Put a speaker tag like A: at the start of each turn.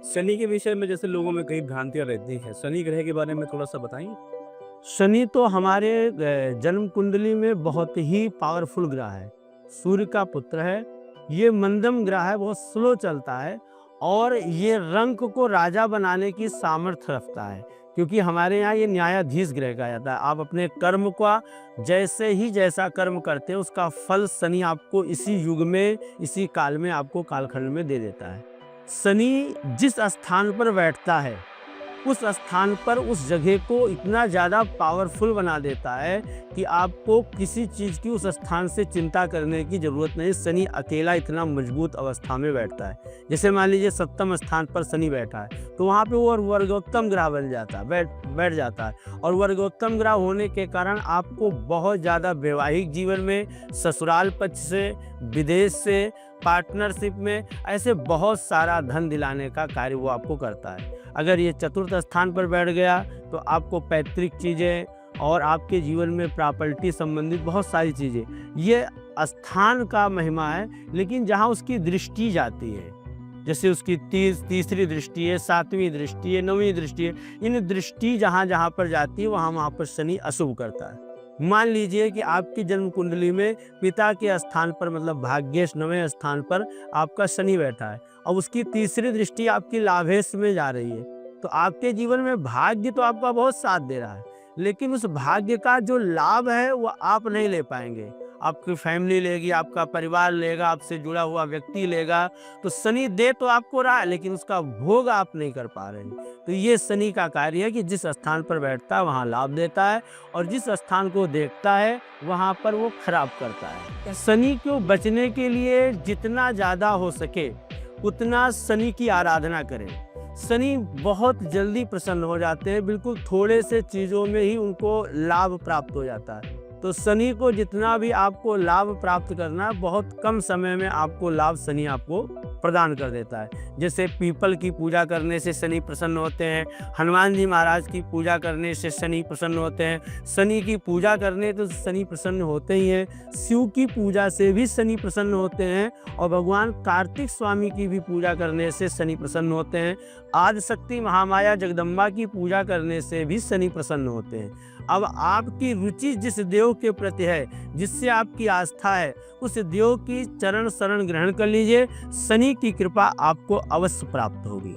A: शनि के विषय में जैसे लोगों में कई भ्रांतियाँ रहती हैं, शनि ग्रह के बारे में थोड़ा-सा बताएँगे?
B: शनि तो हमारे जन्म कुंडली में बहुत ही पावरफुल ग्रह है। सूर्य का पुत्र है। ये मंदम ग्रह है, बहुत स्लो चलता है और ये रंक को राजा बनाने की सामर्थ्य रखता है, क्योंकि हमारे यहाँ ये न्यायाधीश ग्रह कहा जाता है। आप अपने कर्म का जैसे ही जैसा कर्म करते हैं उसका फल शनि आपको इसी युग में, इसी काल में आपको कालखंड में दे देता है। शनि जिस स्थान पर बैठता है उस स्थान पर उस जगह को इतना ज़्यादा पावरफुल बना देता है कि आपको किसी चीज़ की उस स्थान से चिंता करने की ज़रूरत नहीं। शनि अकेला इतना मजबूत अवस्था में बैठता है। जैसे मान लीजिए सप्तम स्थान पर शनि बैठा है तो वहाँ पे वो वर्गोत्तम ग्रह बन जाता है, बैठ जाता है। और वर्गोत्तम ग्रह होने के कारण आपको बहुत ज़्यादा वैवाहिक जीवन में, ससुराल पक्ष से, विदेश से, पार्टनरशिप में ऐसे बहुत सारा धन दिलाने का कार्य वो आपको करता है। अगर ये चतुर्थ स्थान पर बैठ गया तो आपको पैतृक चीज़ें और आपके जीवन में प्रॉपर्टी संबंधित बहुत सारी चीज़ें, ये स्थान का महिमा है। लेकिन जहाँ उसकी दृष्टि जाती है, जैसे उसकी तीसरी दृष्टि है, सातवीं दृष्टि है, नवीं दृष्टि है, इन दृष्टि जहाँ पर जाती है वहाँ पर शनि अशुभ करता है। मान लीजिए कि आपकी जन्म कुंडली में पिता के स्थान पर मतलब भाग्येश नवें स्थान पर आपका शनि बैठा है और उसकी तीसरी दृष्टि आपकी लाभेश में जा रही है, तो आपके जीवन में भाग्य तो आपका बहुत साथ दे रहा है, लेकिन उस भाग्य का जो लाभ है वो आप नहीं ले पाएंगे। आपकी फैमिली लेगी, आपका परिवार लेगा, आपसे जुड़ा हुआ व्यक्ति लेगा। तो शनि दे तो आपको रहा है लेकिन उसका भोग आप नहीं कर पा रहे हैं। तो ये शनि का कार्य है कि जिस स्थान पर बैठता है वहाँ लाभ देता है और जिस स्थान को देखता है वहाँ पर वो खराब करता है। शनि को बचने के लिए जितना ज़्यादा हो सके उतना शनि की आराधना करें। शनि बहुत जल्दी प्रसन्न हो जाते हैं, बिल्कुल थोड़े से चीज़ों में ही उनको लाभ प्राप्त हो जाता है। तो शनि को जितना भी आपको लाभ प्राप्त करना है, बहुत कम समय में आपको लाभ शनि आपको प्रदान कर देता है। जैसे पीपल की पूजा करने से शनि प्रसन्न होते हैं, हनुमान जी महाराज की पूजा करने से शनि प्रसन्न होते हैं, शनि की पूजा करने तो शनि प्रसन्न होते ही हैं, शिव की पूजा से भी शनि प्रसन्न होते हैं और भगवान कार्तिक स्वामी की भी पूजा करने से शनि प्रसन्न होते हैं। आदिशक्ति महामाया जगदम्बा की पूजा करने से भी शनि प्रसन्न होते हैं। अब आपकी रुचि जिस देव के प्रति है, जिससे आपकी आस्था है, उस देव की चरण शरण ग्रहण कर लीजिए। शनि की कृपा आपको अवश्य प्राप्त होगी।